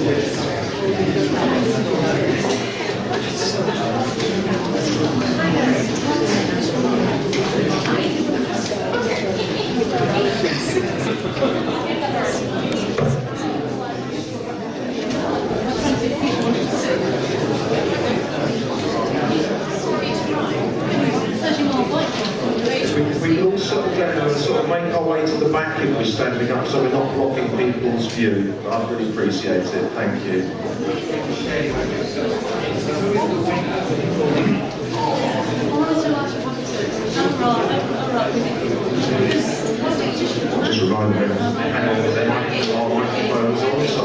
We all settle down and sort of make our way to the back if we're standing up, so we're not blocking people's view. I really appreciate it. Thank you. Just remind them that there might be our microphones on, so.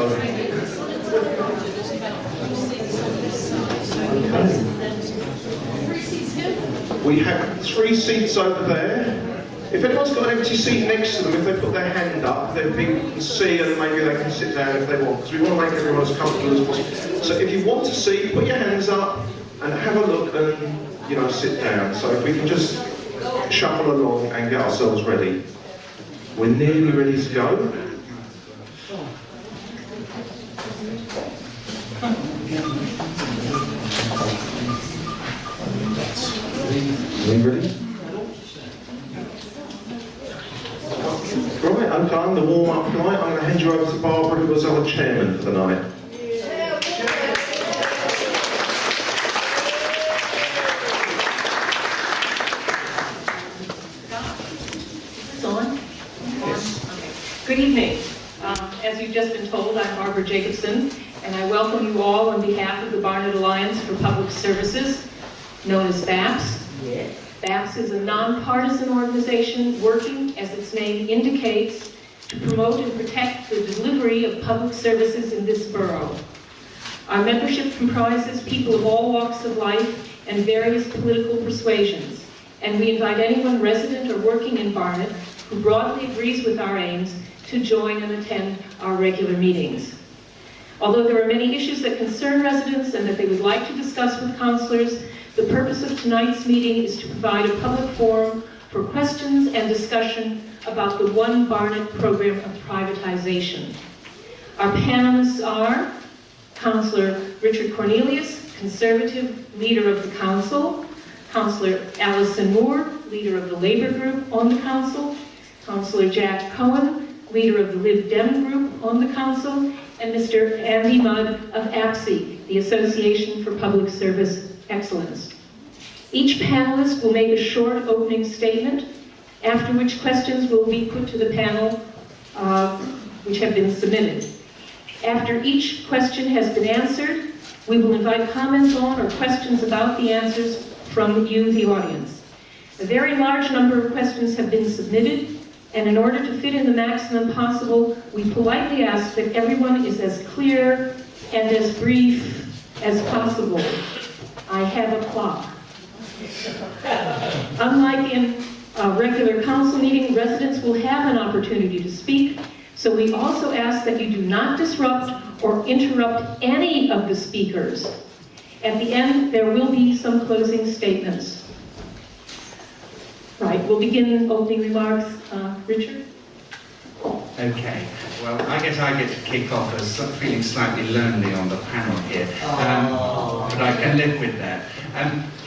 Okay. We have 3 seats over there. If anyone's got an empty seat next to them, if they put their hand up, then people can see and maybe they can sit down if they want, because we want to make everyone as comfortable as possible. So if you want a seat, put your hands up and have a look and, you know, sit down. So if we can just shuffle along and get ourselves ready. We're nearly ready to go. Are you ready? Right, okay, I'm the warm-up tonight. I'm going to hand you over to Barbara, who was our chairman for the night. Is this on? Yes. Good evening. As you've just been told, I'm Barbara Jacobson, and I welcome you all on behalf of the Barnet Alliance for Public Services, known as BAPS. Yes. BAPS is a nonpartisan organization working, as its name indicates, to promote and protect the delivery of public services in this borough. Our membership comprises people of all walks of life and various political persuasions, and we invite anyone resident or working in Barnet who broadly agrees with our aims to join and attend our regular meetings. Although there are many issues that concern residents and that they would like to discuss with councillors, the purpose of tonight's meeting is to provide a public forum for questions and discussion about the One Barnet program of privatization. Our panelists are Councillor Richard Cornelius, Conservative Leader of the Council, Councillor Alison Moore, Leader of the Labour Group on the Council, Councillor Jack Cohen, Leader of the Lib Dem Group on the Council, and Mr. Andy Mudd of APSI, the Association for Public Service Excellence. Each panelist will make a short opening statement, after which questions will be put to the panel which have been submitted. After each question has been answered, we will invite comments on or questions about the answers from you, the audience. A very large number of questions have been submitted, and in order to fit in the maximum possible, we politely ask that everyone is as clear and as brief as possible. I have a clock. Unlike in a regular council meeting, residents will have an opportunity to speak, so we also ask that you do not disrupt or interrupt any of the speakers. At the end, there will be some closing statements. Right, we'll begin opening remarks. Richard? Okay, well, I guess I get to kick off as feeling slightly lonely on the panel here, but I can live with that.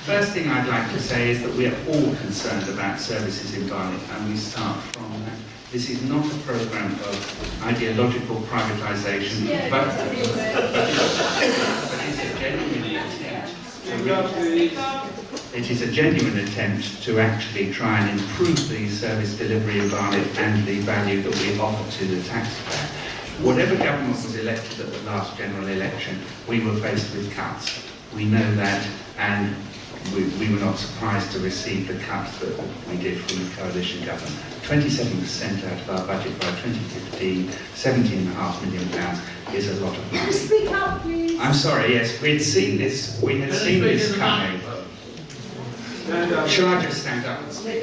First thing I'd like to say is that we are all concerned about services in Barnet, and we start from that. This is not a programme of ideological privatisation, but it is a genuine attempt to actually try and improve the service delivery in Barnet and the value that we offer to the taxpayer. Whatever government was elected at the last general election, we were faced with cuts. We know that, and we were not surprised to receive the cuts that we did from the coalition government. 27% out of our budget by 2015, £17.5 million is a lot of money. Speak up, please. I'm sorry, yes, we had seen this coming. Shall I just stand up and speak?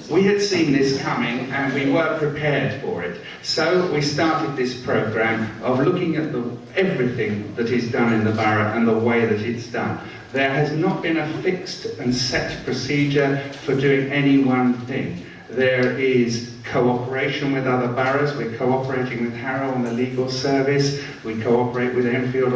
We had seen this coming and we were prepared for it. So we started this programme of looking at everything that is done in the borough and the way that it's done. There has not been a fixed and set procedure for doing any one thing. There is cooperation with other boroughs. We're cooperating with Harrow on the legal service. We cooperate with Enfield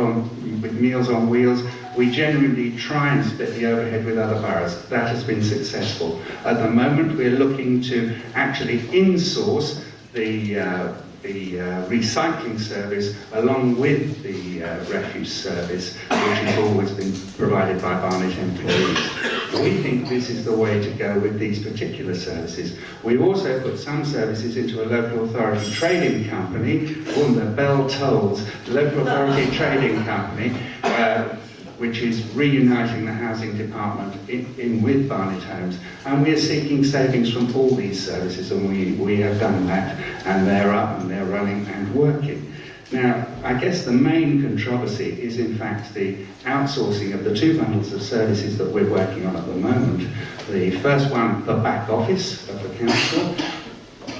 with Meals on Wheels. We genuinely try and split the overhead with other boroughs. That has been successful. At the moment, we're looking to actually insource the recycling service along with the refuse service, which has always been provided by Barnet employees. We think this is the way to go with these particular services. We've also put some services into a local authority trading company called the Bell Tolls Local Authority Trading Company, which is reuniting the housing department in with Barnet Homes. And we are seeking savings from all these services, and we have done that, and they're up and they're running and working. Now, I guess the main controversy is in fact the outsourcing of the two bundles of services that we're working on at the moment. The first one, the back office of the council.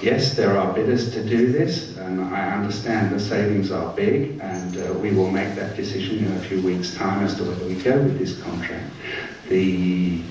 Yes, there are bidders to do this, and I understand the savings are big, and we will make that decision in a few weeks' time as to whether we go with this contract. The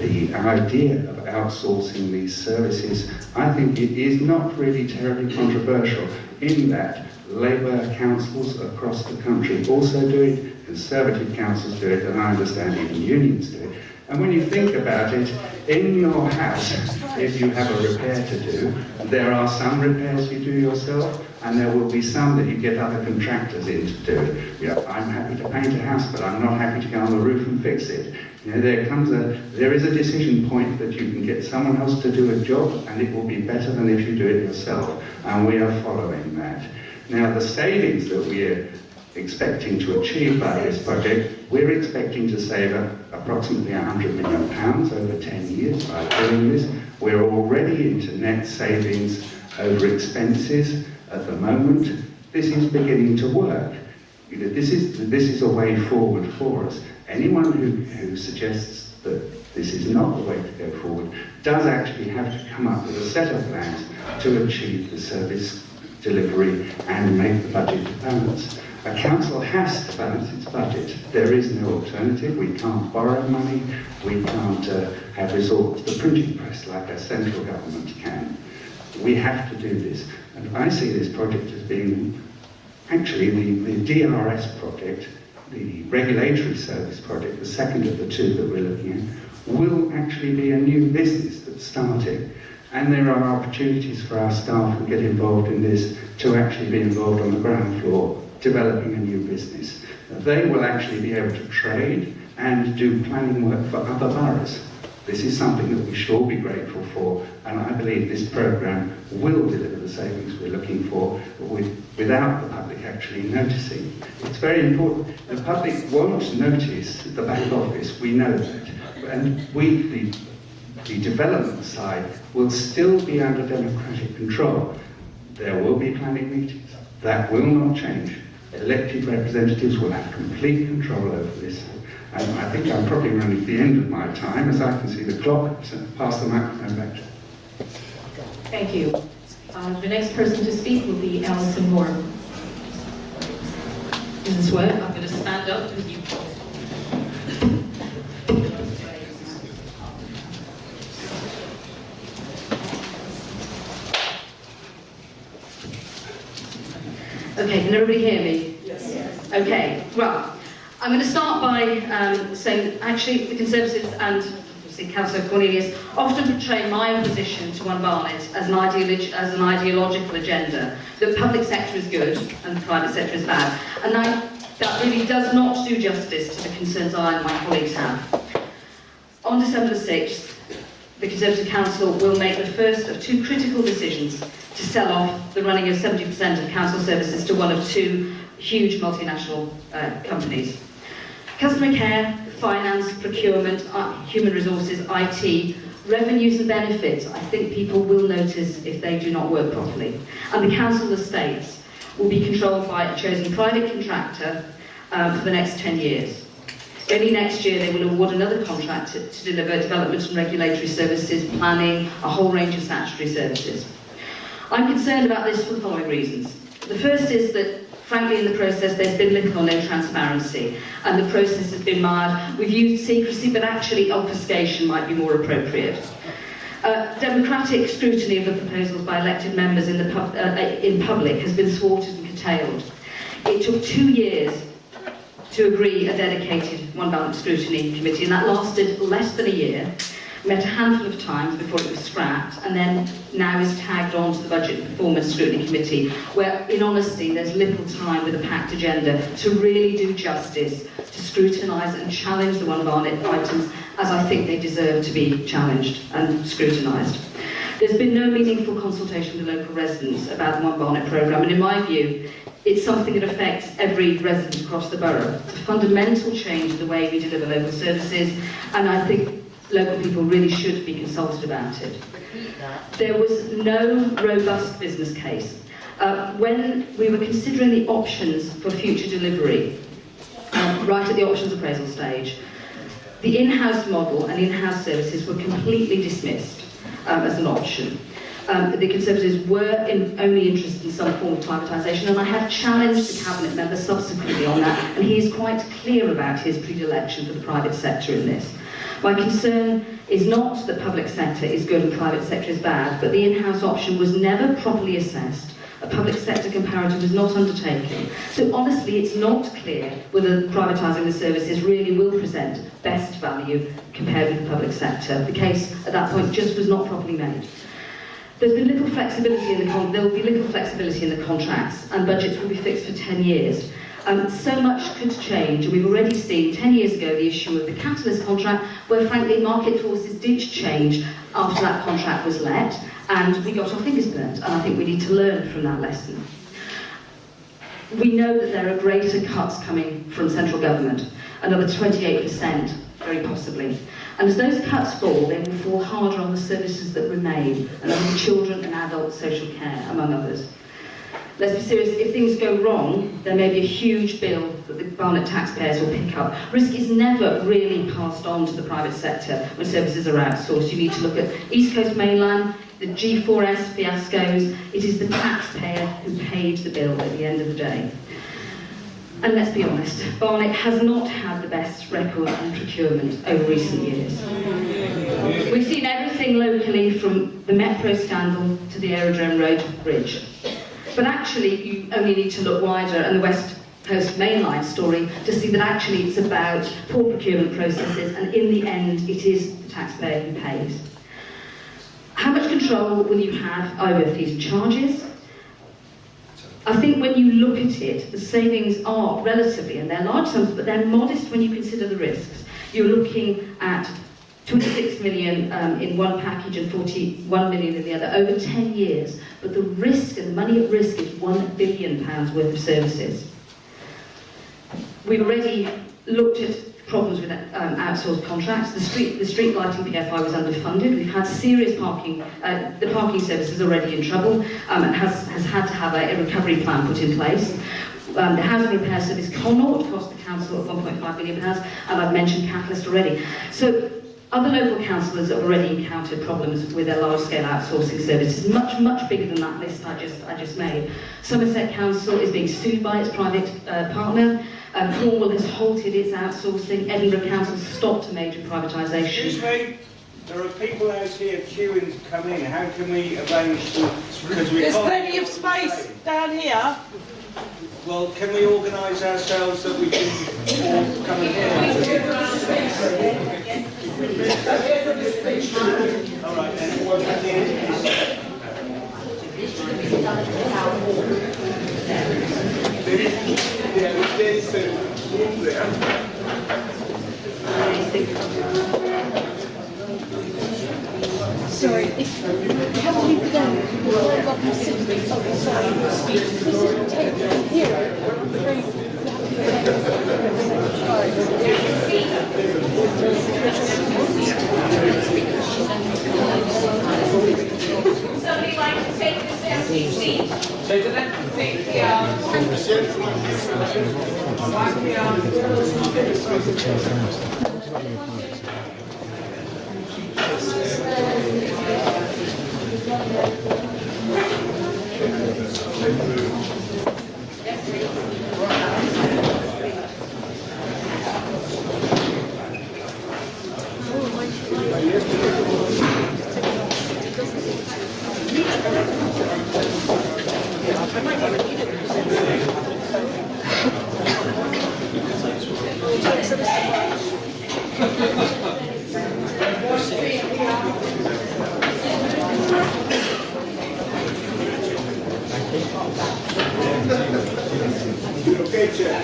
idea of outsourcing these services, I think it is not really terribly controversial, in that Labour councils across the country also do it, Conservative councils do it, and I understand even unions do it. And when you think about it, in your house, if you have a repair to do, there are some repairs you do yourself, and there will be some that you get other contractors in to do. You know, I'm happy to paint a house, but I'm not happy to go on the roof and fix it. You know, there is a decision point that you can get someone else to do a job, and it will be better than if you do it yourself. And we are following that. Now, the savings that we're expecting to achieve by this project, we're expecting to save approximately £100 million over 10 years by doing this. We're already into net savings over expenses at the moment. This is beginning to work. You know, this is a way forward for us. Anyone who suggests that this is not the way to go forward does actually have to come up with a set of plans to achieve the service delivery and make the budget to balance. A council has to balance its budget. There is no alternative. We can't borrow money. We can't have resort to the printing press like a central government can. We have to do this. And I see this project as being actually the DRS project, the regulatory service project, the second of the two that we're looking at, will actually be a new business that's starting. And there are opportunities for our staff who get involved in this to actually be involved on the ground floor, developing a new business. They will actually be able to trade and do planning work for other boroughs. This is something that we should all be grateful for, and I believe this programme will deliver the savings we're looking for without the public actually noticing. It's very important. The public won't notice the back office, we know that. And the development side will still be under democratic control. There will be planning meetings. That will not change. Elected representatives will have complete control over this. And I think I'm probably running to the end of my time, as I can see the clock, so pass the microphone back to you. Thank you. The next person to speak will be Alison Moore. Mrs. Webb, I'm going to stand up with you. Okay, can everybody hear me? Yes. Okay, well, I'm going to start by saying actually the Conservatives and obviously Councillor Cornelius often portray my opposition to One Barnet as an ideological agenda, that public sector is good and private sector is bad, and that really does not do justice to the concerns I and my colleagues have. On December the 6th, the Conservative Council will make the first of two critical decisions to sell off the running of 70% of council services to one of two huge multinational companies. Customer care, finance, procurement, human resources, IT, revenues and benefits, I think people will notice if they do not work properly. And the council estates will be controlled by a chosen private contractor for the next 10 years. Only next year they will award another contract to deliver development and regulatory services, planning, a whole range of statutory services. I'm concerned about this for the following reasons. The first is that, frankly, in the process there's been little or no transparency, and the process has been mired. We've used secrecy, but actually obfuscation might be more appropriate. Democratic scrutiny of the proposals by elected members in public has been thwarted and curtailed. It took 2 years to agree a dedicated One Barnet scrutiny committee, and that lasted less than a year. Met a handful of times before it was scrapped, and then now is tagged on to the Budget and Performance Scrutiny Committee, where, in honesty, there's little time with a packed agenda to really do justice, to scrutinise and challenge the One Barnet items as I think they deserve to be challenged and scrutinised. There's been no meaningful consultation with local residents about the One Barnet programme, and in my view, it's something that affects every resident across the borough. It's a fundamental change in the way we deliver local services, and I think local people really should be consulted about it. There was no robust business case. When we were considering the options for future delivery, right at the options appraisal stage, the in-house model and in-house services were completely dismissed as an option. The Conservatives were only interested in some form of privatisation, and I have challenged the Cabinet member subsequently on that, and he is quite clear about his predilection for the private sector in this. My concern is not that public sector is good and private sector is bad, but the in-house option was never properly assessed. A public sector comparative was not undertaken. So honestly, it's not clear whether privatising the services really will present best value compared with the public sector. The case at that point just was not properly made. There's been little flexibility there will be little flexibility in the contracts, and budgets will be fixed for 10 years. So much could change, and we've already seen 10 years ago the issue of the Catalyst contract, where frankly market forces did change after that contract was let, and we got our fingers burnt, and I think we need to learn from that lesson. We know that there are greater cuts coming from central government, another 28%, very possibly. And as those cuts fall, they will fall harder on the services that remain, and on children and adult social care, among others. Let's be serious, if things go wrong, there may be a huge bill that the Barnet taxpayers will pick up. Risk is never really passed on to the private sector when services are outsourced. You need to look at East Coast Mainland, the G4S fiascos. It is the taxpayer who paid the bill at the end of the day. And let's be honest, Barnet has not had the best record in procurement over recent years. We've seen everything locally, from the Metro scandal to the Aerodrome Road Bridge. But actually, you only need to look wider, and the West Coast Mainline story, to see that actually it's about poor procurement processes, and in the end, it is the taxpayer who pays. How much control will you have over fees and charges? I think when you look at it, the savings are relatively, and they're large sums, but they're modest when you consider the risks. You're looking at 26 million in one package and 41 million in the other, over 10 years. But the risk, and the money at risk, is £1 billion worth of services. We've already looked at problems with outsourced contracts. The street lighting PFI was underfunded. We've had serious parking, the parking service is already in trouble and has had to have a recovery plan put in place. The housing repair service Connaught cost the council £1.5 million, and I've mentioned Catalyst already. So other local councillors have already encountered problems with their large-scale outsourcing services, much bigger than that list I just made. Somerset Council is being sued by its private partner. Cornwall has halted its outsourcing. Edinburgh Council stopped a major privatisation. Excuse me, there are people out here queuing to come in. How can we arrange to... There's plenty of space down here. Well, can we organise ourselves that we can all come in here? All right, then. At the end, Sorry, if you have to leave them, we've all got to sit with other sides. This is the table here. Somebody like to take this empty seat? There's an empty seat here. Okay, Chair.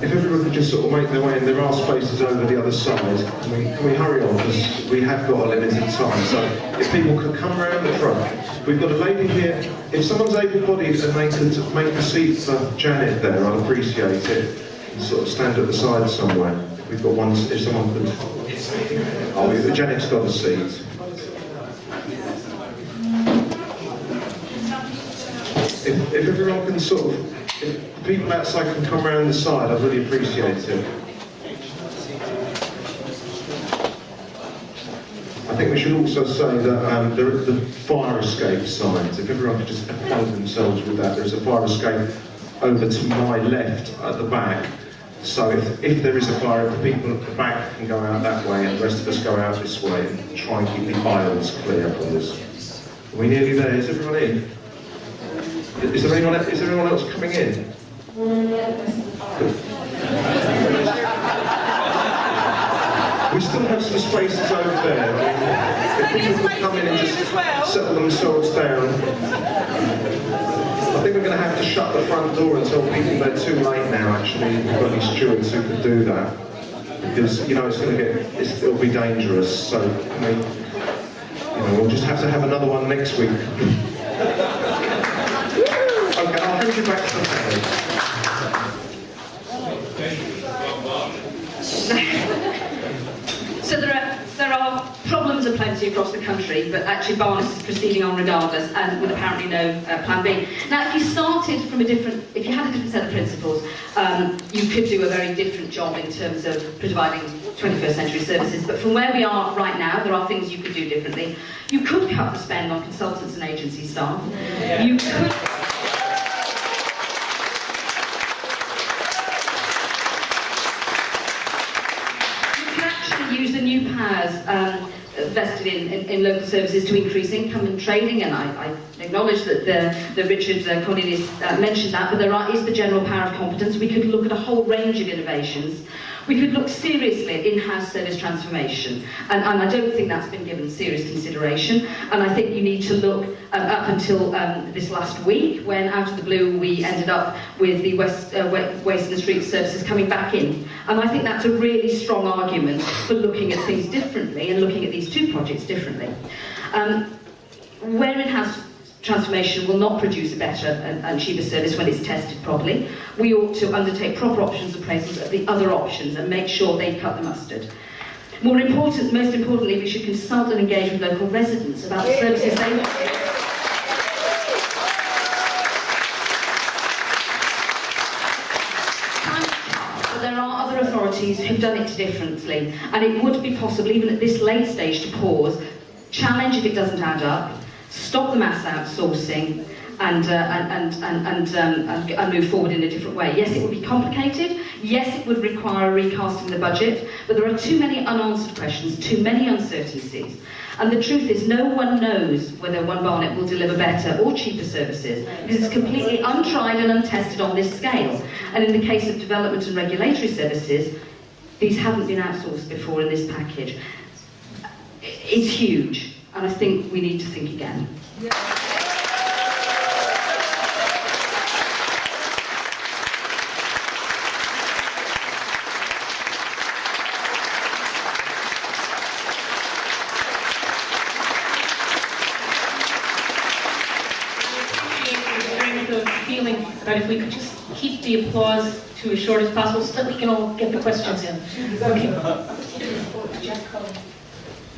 If everyone could just sort of make their way in, there are spaces over the other side. Can we hurry on, because we have got a limited time. So if people could come around the front. We've got a lady here. If someone's able-bodied and they could make a seat for Janet there, I'd appreciate it. And sort of stand at the side somewhere. If we've got one, if someone could... Oh, Janet's got a seat. If everyone can sort of... If people outside can come around the side, I'd really appreciate it. I think we should also say that there are the fire escape signs. If everyone could just acquaint themselves with that. There's a fire escape over to my left at the back. So if there is a fire, if the people at the back can go out that way and the rest of us go out this way and try and keep the aisles clear, please. Are we nearly there? Is everyone in? Is there anyone else coming in? Good. We still have some spaces over there. If people could come in and just settle themselves down. I think we're going to have to shut the front door and tell people they're too late now, actually. We've got any stewards who can do that. Because, you know, it's going to it'll be dangerous. So, we'll just have to have another one next week. Okay, I'll hand you back to the panel. So there are problems aplenty across the country, but actually Barnet is proceeding on regardless, and with apparently no plan B. Now, if you started from if you had a different set of principles, you could do a very different job in terms of providing 21st century services. But from where we are right now, there are things you could do differently. You could cut the spend on consultants and agency staff. Yeah. You could. Use the new powers vested in local services to increase income and trading, and I acknowledge that the Richard Cornelius mentioned that, but there is the general power of competence. We could look at a whole range of innovations. We could look seriously at in-house service transformation, and I don't think that's been given serious consideration, and I think you need to look up until this last week, when out of the blue we ended up with the Waste and Street Services coming back in, and I think that's a really strong argument for looking at things differently and looking at these two projects differently. Where in-house transformation will not produce a better and cheaper service when it's tested properly, we ought to undertake proper options appraisals of the other options and make sure they cut the mustard. Most importantly, we should consult and engage with local residents about the services they want. But there are other authorities who've done it differently, and it would be possible, even at this late stage, to pause, challenge if it doesn't add up, stop the mass outsourcing, and move forward in a different way. Yes, it would be complicated. Yes, it would require recasting the budget, but there are too many unanswered questions, too many uncertainties. And the truth is, no one knows whether One Barnet will deliver better or cheaper services, because it's completely untried and untested on this scale. And in the case of development and regulatory services, these haven't been outsourced before in this package. It's huge, and I think we need to think again. But if we could just keep the applause to as short as possible so that we can all get the questions in. Okay.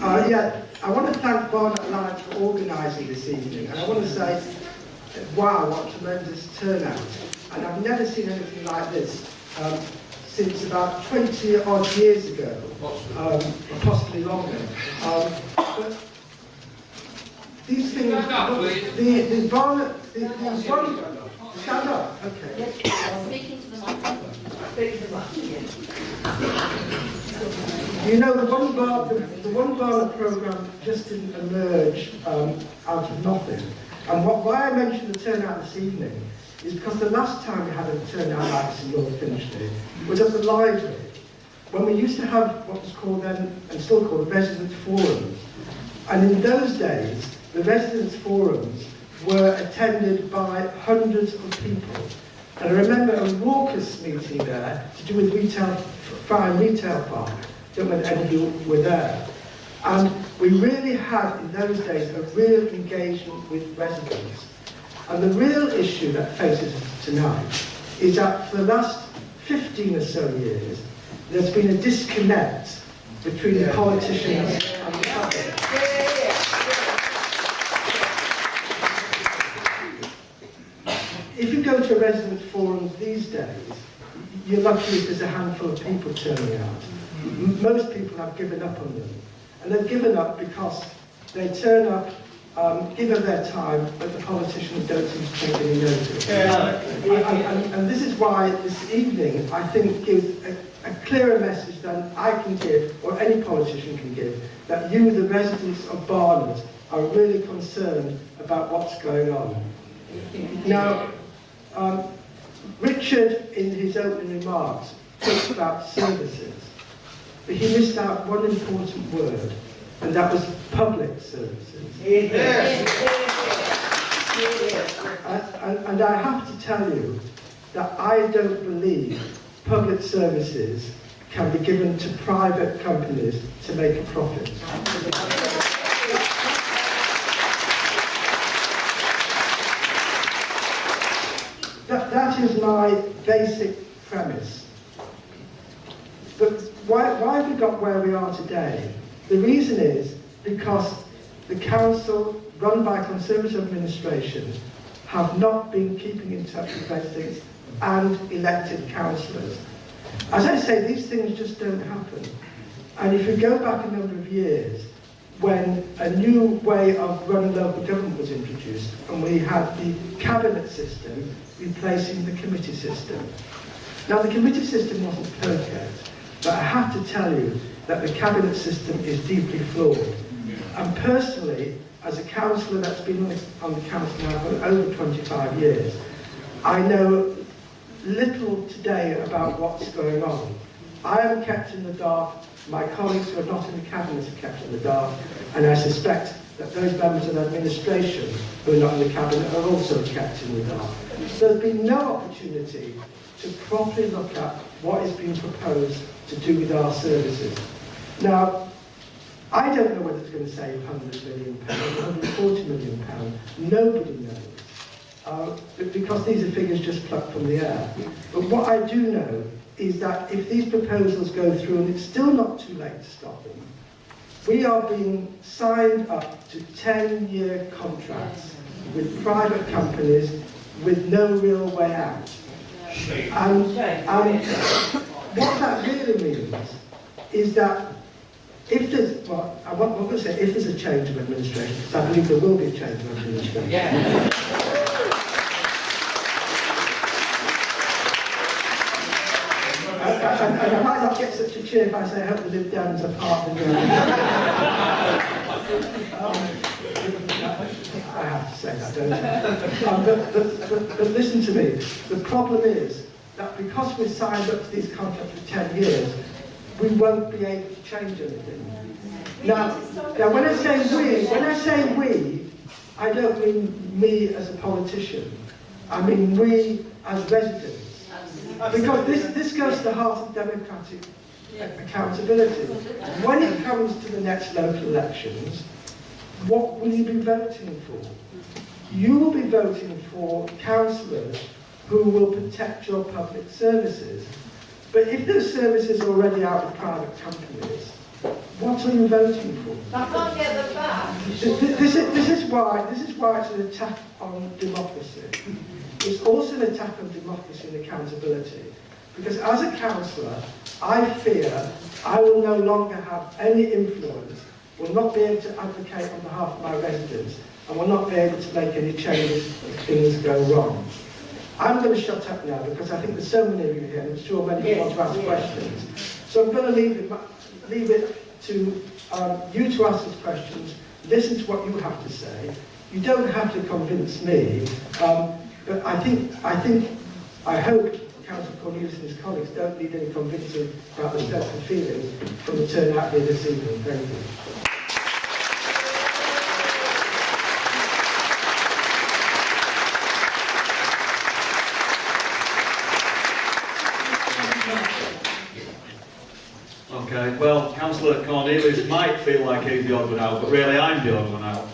I want to thank Barnet Alliance for organising this evening, and I want to say, wow, what a tremendous turnout. And I've never seen anything like this since about 20 odd years ago, or possibly longer. But these things, the Barnet, stand up, okay. Speaking to the microphone. You know, the One Barnet programme just didn't emerge out of nothing. And why I mentioned the turnout this evening is because the last time we had a turnout like this in North Finchley was at the library, when we used to have what was called then, and still called, resident forums. And in those days, the residence forums were attended by hundreds of people. And I remember a raucous meeting there to do with Fine Retail Park. I don't know whether any of you were there. And we really had, in those days, a real engagement with residents. And the real issue that faces us tonight is that for the last 15 or so years, there's been a disconnect between the politicians and the public. If you go to a resident forum these days, you're lucky if there's a handful of people turning out. Most people have given up on them. And they've given up because they turn up, give them their time, but the politicians don't seem to take any notice. And this is why this evening, I think, gives a clearer message than I can give, or any politician can give, that you, the residents of Barnet, are really concerned about what's going on. Now, Richard, in his opening remarks, talked about services, but he missed out one important word, and that was public services. And I have to tell you that I don't believe public services can be given to private companies to make a profit. That is my basic premise. But why have we got where we are today? The reason is because the council, run by Conservative administration, have not been keeping in touch with residents and elected councillors. As I say, these things just don't happen. And if you go back a number of years, when a new way of running local government was introduced, and we had the cabinet system replacing the committee system. Now, the committee system wasn't perfect, but I have to tell you that the cabinet system is deeply flawed. And personally, as a councillor that's been on the council now for over 25 years, I know little today about what's going on. I am kept in the dark, my colleagues who are not in the cabinet are kept in the dark, and I suspect that those members of administration who are not in the cabinet are also kept in the dark. So there's been no opportunity to properly look at what is being proposed to do with our services. Now, I don't know whether it's going to save £100 million or £140 million. Nobody knows. Because these are figures just plucked from the air. But what I do know is that if these proposals go through, and it's still not too late to stop them, we are being signed up to 10-year contracts with private companies with no real way out. And what that really means is that if there's, well, I'm not going to say if there's a change of administration, because I believe there will be a change of administration. Yeah. And I might not get such a cheer if I say I hope the Lib Dems are part of the I have to say that, don't I? But listen to me. The problem is that because we're signed up to these contracts for 10 years, we won't be able to change anything. Now when I say we, I don't mean me as a politician. I mean we as residents. Because this goes to the heart of democratic accountability. When it comes to the next local elections, what will you be voting for? You will be voting for councillors who will protect your public services. But if those services are already out of private companies, what are you voting for? I can't get them back. This is why it's an attack on democracy. It's also an attack on democracy and accountability. Because as a councillor, I fear I will no longer have any influence, will not be able to advocate on behalf of my residents, and will not be able to make any changes if things go wrong. I'm going to shut up now because I think there's so many of you here, and I'm sure many of you want to ask questions. So I'm going to leave it to you to ask us questions, listen to what you have to say. You don't have to convince me. But I hope Councillor Cornelius and his colleagues don't need any convincing about the sense of feelings from the turnout here this evening. Thank you. Okay, well, Councillor Cornelius might feel like he's the odd one out, but really I'm the odd one out.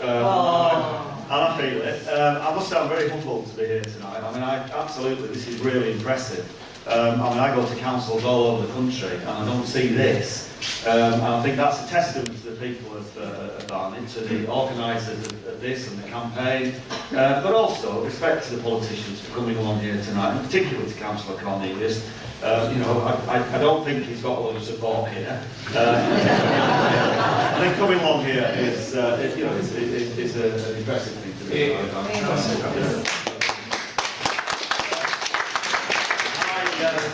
And I feel it. I must say I'm very humbled to be here tonight. I mean, absolutely, this is really impressive. I mean, I go to councils all over the country and I don't see this. And I think that's a testament to the people of Barnet, to the organisers of this and the campaign, but also respect to the politicians for coming along here tonight, and particularly to Councillor Cornelius. You know, I don't think he's got a lot of support here. I think coming along here is you know, is an impressive thing to do.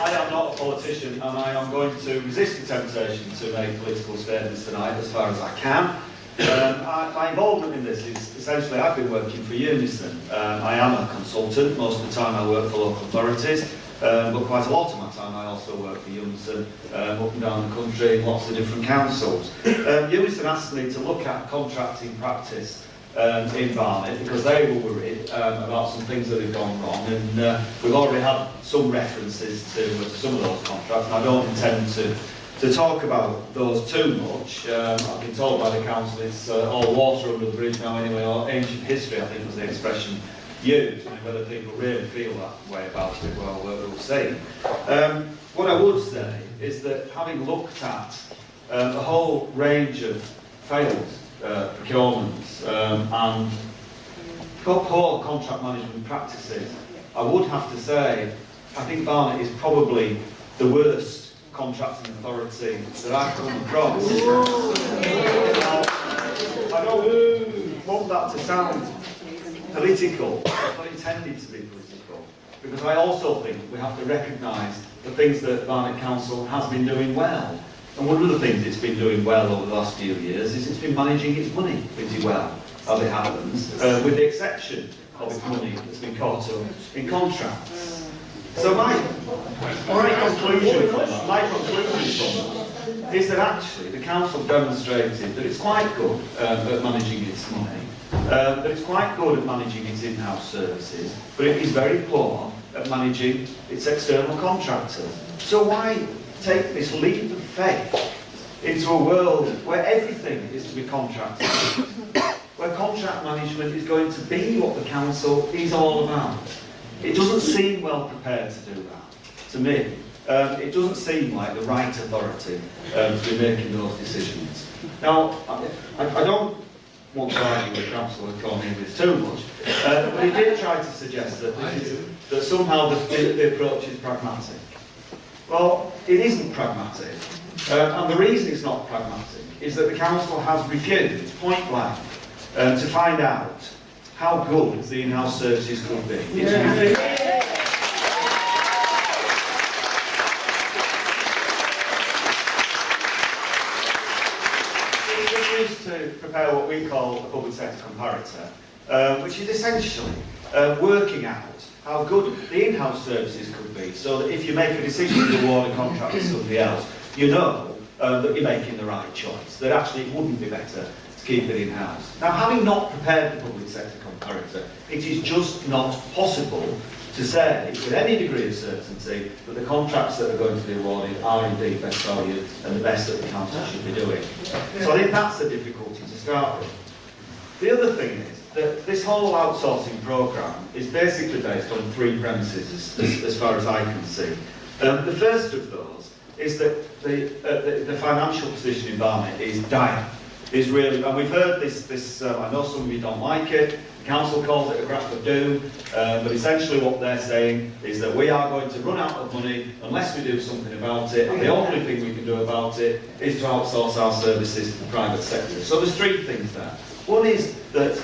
I am not a politician, and I am going to resist the temptation to make political statements tonight as far as I can. My involvement in this is essentially I've been working for Unison. I am a consultant. Most of the time I work for local authorities. But quite a lot of my time I also work for Unison, up and down the country, lots of different councils. Unison asked me to look at contracting practice in Barnet because they were worried about some things that had gone wrong, and we've already had some references to some of those contracts, and I don't intend to talk about those too much. I've been told by the council it's all water under the bridge now anyway, or ancient history I think was the expression used, and whether people really feel that way about it, well, we'll see. What I would say is that having looked at a whole range of failed procurements and poor contract management practices, I would have to say I think Barnet is probably the worst contracting authority that I've come across. Now, I don't want that to sound political, it's not intended to be political, because I also think we have to recognise the things that Barnet Council has been doing well. And one of the things it's been doing well over the last few years is it's been managing its money pretty well, as it happens, with the exception of its money that's been caught up in contracts. So my conclusion from that is that actually the council demonstrated that it's quite good at managing its money. That it's quite good at managing its in-house services, but it is very poor at managing its external contractors. So why take this leap of faith into a world where everything is to be contracted, where contract management is going to be what the council is all about? It doesn't seem well prepared to do that, to me. It doesn't seem like the right authority to be making those decisions. Now, I don't want to argue with Councillor Cornelius too much, but he did try to suggest that somehow the approach is pragmatic. Well, it isn't pragmatic, and the reason it's not pragmatic is that the council has refused, point blank, to find out how good the in-house services could be. To prepare what we call a public sector comparator, which is essentially working out how good the in-house services could be, so that if you make a decision to award a contract to somebody else, you know that you're making the right choice, that actually it wouldn't be better to keep it in-house. Now, having not prepared the public sector comparator, it is just not possible to say with any degree of certainty that the contracts that are going to be awarded are indeed best value and the best that the council should be doing. So I think that's the difficulty to start with. The other thing is that this whole outsourcing programme is basically based on three premises as far as I can see. The first of those is that the financial position in Barnet is dire. Is really, and we've heard this I know some of you don't like it, the council calls it a graph of doom, but essentially what they're saying is that we are going to run out of money unless we do something about it, and the only thing we can do about it is to outsource our services to the private sector. So there's three things there. One is that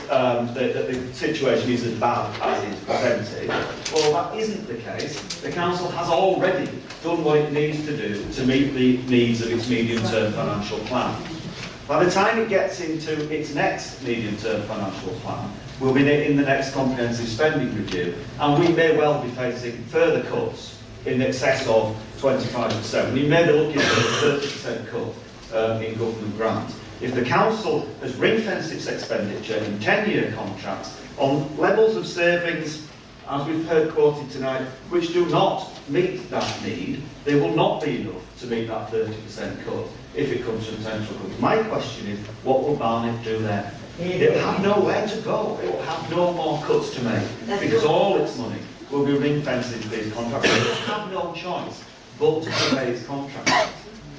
the situation is as bad as it's presented. Well, that isn't the case. The council has already done what it needs to do to meet the needs of its medium-term financial plan. By the time it gets into its next medium-term financial plan, will be in the next comprehensive spending review, and we may well be facing further cuts in excess of 25%. We may be looking at a 30% cut in government grants. If the council has ring-fenced its expenditure in 10-year contracts on levels of savings, as we've heard quoted tonight, which do not meet that need, they will not be enough to meet that 30% cut if it comes from central government. My question is, what will Barnet do then? It will have nowhere to go. It will have no more cuts to make, because all its money will be ring-fenced into these contracts. It will have no choice but to pay its contractors.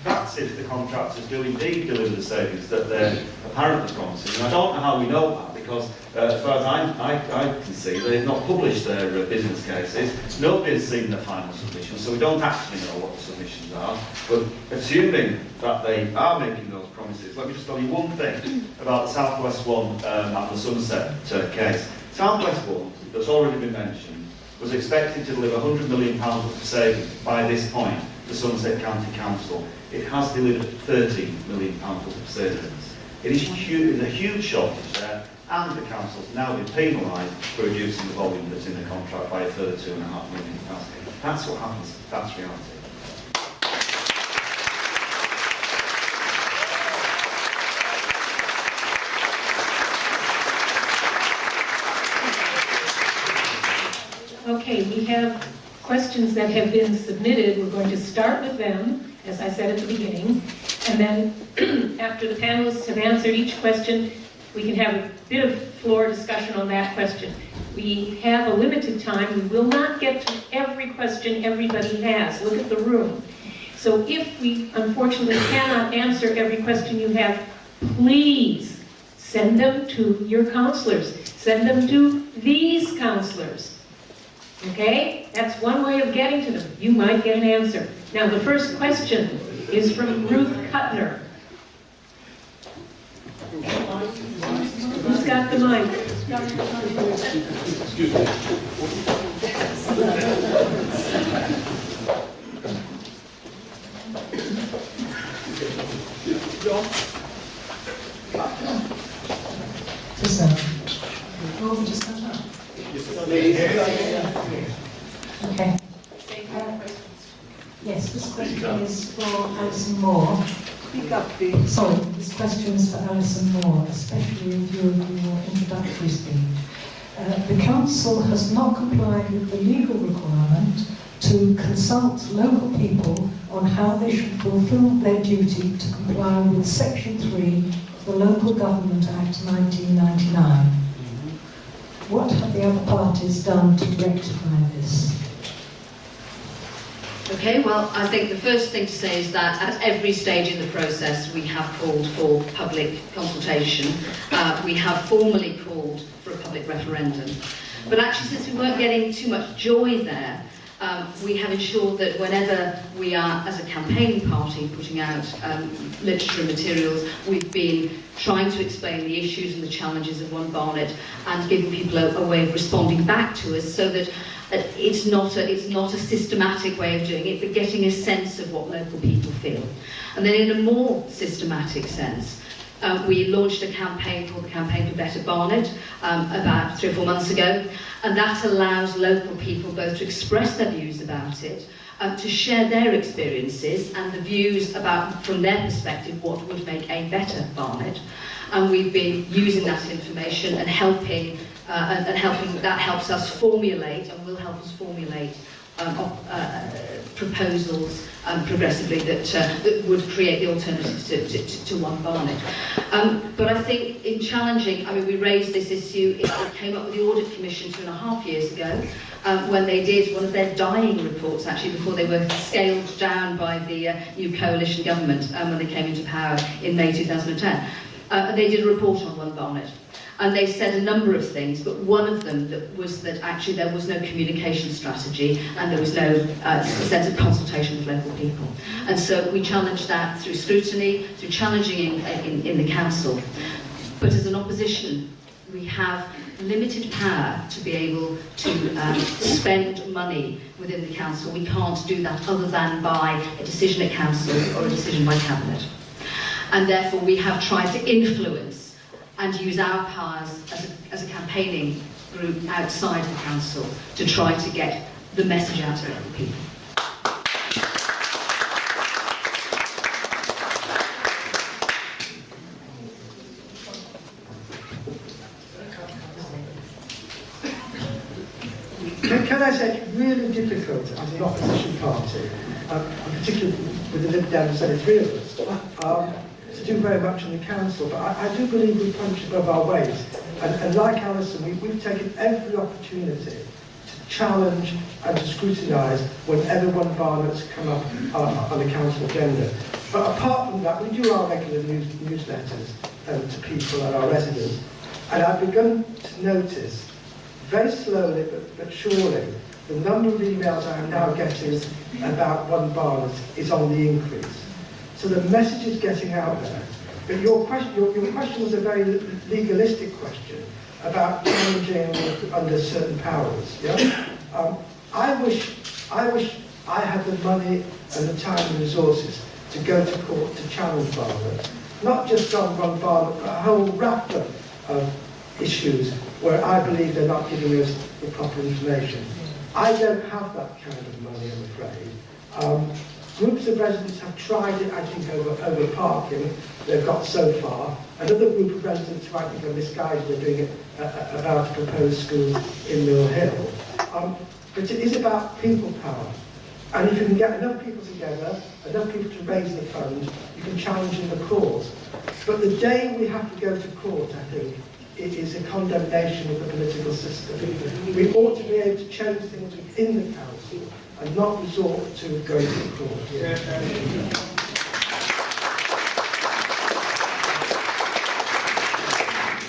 That's if the contractors do indeed deliver the savings that they're apparently promising. And I don't know how we know that, because as far as I can see, they've not published their business cases. Nobody has seen their final submissions, so we don't actually know what the submissions are. But assuming that they are making those promises, let me just tell you one thing about the South West One and the Somerset case. South West One, that's already been mentioned, was expected to deliver £100 million of savings by this point to Somerset County Council. It has delivered £13 million of savings. It is huge, there's a huge shortage there, and the council's now been penalised for reducing the volume that's in the contract by a further £2.5 million. That's what happens. That's reality. Okay, we have questions that have been submitted. We're going to start with them, as I said at the beginning, and then after the panelists have answered each question, we can have a bit of floor discussion on that question. We have a limited time. We will not get to every question everybody has. Look at the room. So if we unfortunately cannot answer every question you have, please send them to your counselors. Send them to these counselors. Okay? That's one way of getting to them. You might get an answer. Now, the first question is from Ruth Kuttner. Who's got the mic? Excuse me. Okay. Yes, this question is for Alison Moore. Speak up, please. Sorry, this question is for Alison Moore, especially in view of your introductory speech. The Council has not complied with the legal requirement to consult local people on how they should fulfil their duty to comply with Section 3 of the Local Government Act 1999. What have the other parties done to rectify this? Okay, well, I think the first thing to say is that at every stage in the process we have called for public consultation. We have formally called for a public referendum. But actually, since we weren't getting too much joy there, we have ensured that whenever we are, as a campaigning party, putting out literature and materials, we've been trying to explain the issues and the challenges of One Barnet and giving people a way of responding back to us, so that it's not a systematic way of doing it, but getting a sense of what local people feel. And then in a more systematic sense, we launched a campaign called the Campaign for Better Barnet about 3 or 4 months ago, and that allows local people both to express their views about it, to share their experiences and the views about, from their perspective, what would make a better Barnet. And we've been using that information and helping that helps us formulate, and will help us formulate proposals progressively that would create the alternatives to One Barnet. But I think in challenging, I mean, we raised this issue, it came up with the Audit Commission 2.5 years ago, when they did one of their dying reports, actually, before they were scaled down by the new coalition government when they came into power in May 2010. They did a report on One Barnet. And they said a number of things, but one of them was that actually there was no communication strategy and there was no sense of consultation with local people. And so we challenged that through scrutiny, through challenging in the council. But as an opposition, we have limited power to be able to spend money within the council. We can't do that other than by a decision at council or a decision by cabinet. And therefore we have tried to influence and use our powers as a campaigning group outside the council to try to get the message out to people. Can I say it's really difficult as an opposition party, particularly with the Lib Dems, only three of us, to do very much in the council, but I do believe we punch above our weight. And like Alison, we've taken every opportunity to challenge and to scrutinise whenever one Barnet's come up on the council agenda. But apart from that, we do our regular newsletters to people and our residents. And I've begun to notice, very slowly but surely, the number of emails I am now getting about one Barnet is on the increase. So the message is getting out there. But your question was a very legalistic question about challenging under certain powers. Yeah? I wish I had the money and the time and resources to go to court to challenge Barnet. Not just on one Barnet, but a whole raft of issues where I believe they're not giving us the proper information. I don't have that kind of money, I'm afraid. Groups of residents have tried it, I think, over parking. They've got so far. Another group of residents who I think are misguided are doing it about a proposed school in Mill Hill. But it is about people power. And if you can get enough people together, enough people to raise the fund, you can challenge in the cause. But the day we have to go to court, I think, it is a condemnation of the political system. We ought to be able to change things within the council and not resort to going to court.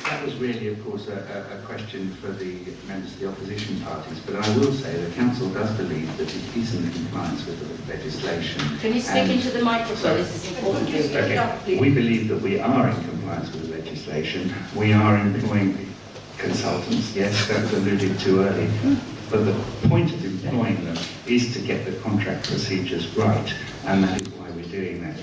That was really, of course, a question for the members of the opposition parties, but I will say the council does believe that it is in compliance with the legislation. Can you speak into the microphone? This is important. Okay. We believe that we are in compliance with the legislation. We are employing consultants, yes, that was alluded to earlier, but the point of employing them is to get the contract procedures right, and that is why we're doing that.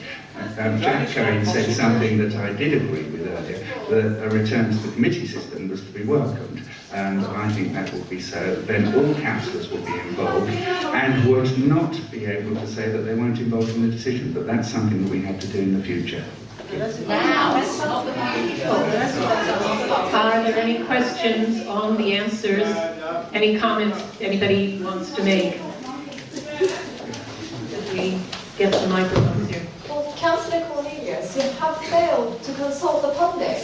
Jack Curry said something that I did agree with earlier, that a return to the committee system was to be welcomed, and I think that will be so. Then all councillors will be involved and would not be able to say that they weren't involved in the decision, but that's something that we have to do in the future. Now, Are there any questions on the answers? Any comments anybody wants to make? Did we get the microphones here? Well, Councillor Cornelius, you have failed to consult the public.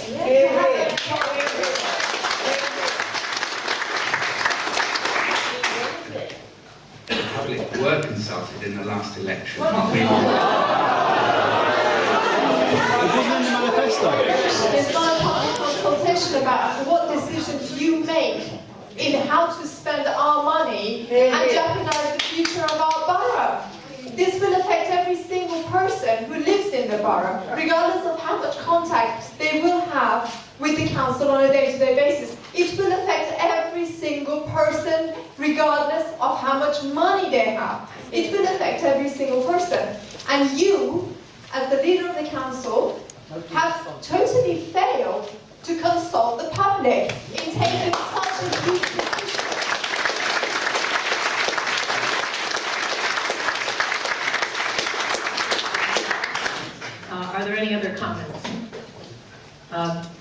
The public were consulted in the last election. There's not a public consultation about what decisions you make in how to spend our money and jeopardize the future of our borough. This will affect every single person who lives in the borough, regardless of how much contact they will have with the council on a day-to-day basis. It will affect every single person, regardless of how much money they have. It will affect every single person. And you, as the leader of the council, have totally failed to consult the public in taking such a huge decision. Are there any other comments?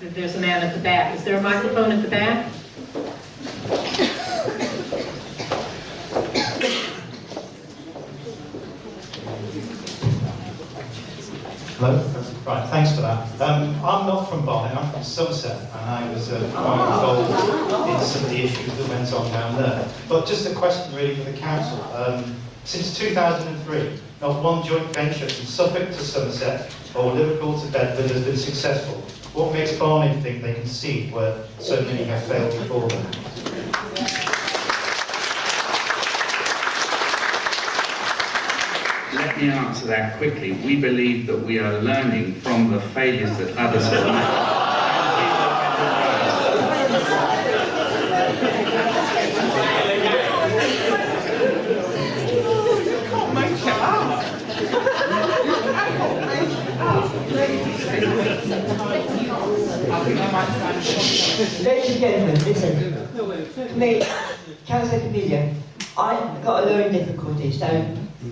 There's a man at the back. Is there a microphone at the back? Hello? Right, thanks for that. I'm not from Barnet, I'm from Somerset, and I was quite involved in some of the issues that went on down there. But just a question really for the council. Since 2003, not one joint venture from Suffolk to Somerset or Liverpool to Bedford has been successful. What makes Barnet think they can see where so many have failed before them? Let me answer that quickly. We believe that we are learning from the failures that others have made. Ladies and gentlemen, listen. To me, Councillor Camellia, I've got a learning difficulty, so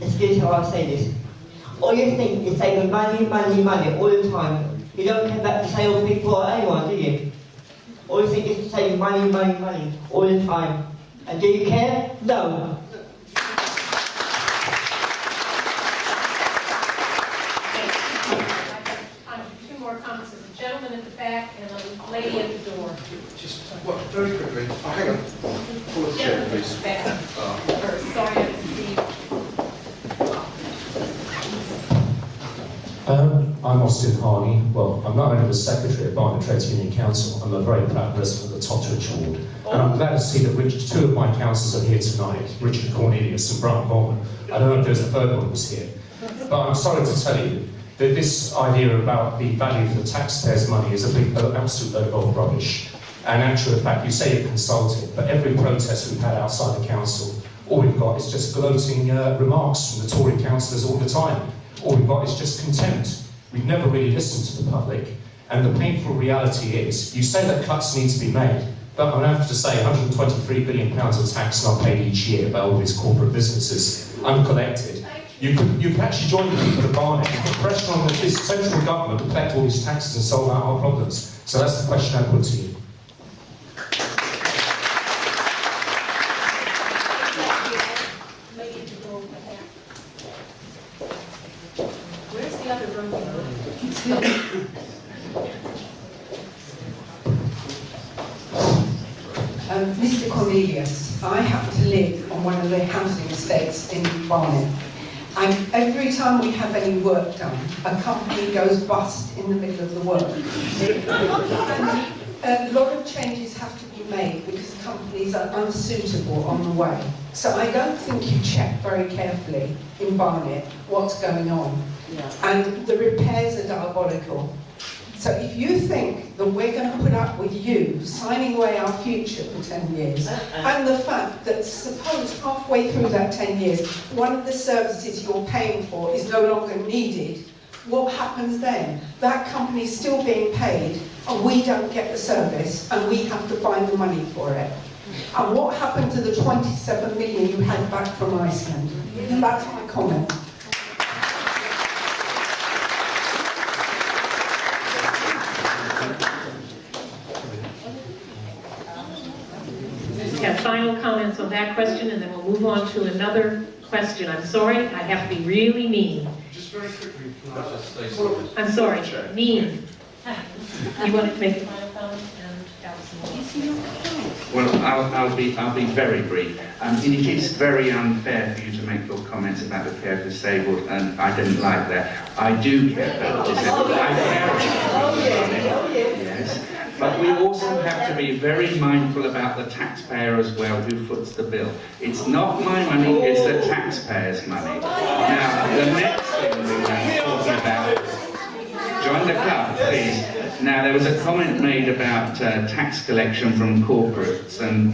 excuse how I say this. All you think is saying money, money, money all the time. You don't come back to salespeople or anyone, do you? All you think is to say money, money, money all the time. And do you care? No. Two more comments. There's a gentleman at the back and a lady at the door. Just very quickly. Oh, hang on. Pull up the chair, please. Back. First, sorry, I didn't see you. I'm Austin Harney. Well, I'm not only the Secretary of Barnet Trades Union Council, I'm a very proud resident of the Totteridge Ward. And I'm glad to see that two of my councillors are here tonight, Richard Cornelius and Brian Bowman. I don't know if there's a third one was here. But I'm sorry to tell you that this idea about the value of the taxpayers' money is a big, absolute load of rubbish. And actually, in fact, you say you're consulting, but every protest we've had outside the council, all we've got is just gloating remarks from the Tory councillors all the time. All we've got is just contempt. We've never really listened to the public, and the painful reality is, you say that cuts need to be made, but I'm going to have to say £123 billion of tax not paid each year by all these corporate businesses, uncollected. You could actually join the people of Barnet and put pressure on this central government to collect all these taxes and solve out our problems. So that's the question I put to you. Where's the other room? Mr. Cornelius, I happen to live on one of the housing estates in Barnet, and every time we have any work done, a company goes bust in the middle of the work. And a lot of changes have to be made because companies are unsuitable on the way. So I don't think you check very carefully in Barnet what's going on. And the repairs are diabolical. So if you think that we're going to put up with you signing away our future for 10 years, and the fact that suppose halfway through that 10 years, one of the services you're paying for is no longer needed, what happens then? That company's still being paid, and we don't get the service, and we have to find the money for it. And what happened to the 27 million you had back from Iceland? That's my comment. Have final comments on that question, and then we'll move on to another question. I'm sorry, I have to be really mean. Just very quickly, can I just say something? I'm sorry, mean. You wanted to make a final comment, and Alison. Well, I'll be very brief. It is very unfair for you to make your comments about the care of disabled, and I didn't like that. I do care about the disabled. I care about it. Yes. But we also have to be very mindful about the taxpayer as well who foots the bill. It's not my money, it's the taxpayer's money. Now, the next thing we are talking about, join the club, please. Now, there was a comment made about tax collection from corporates and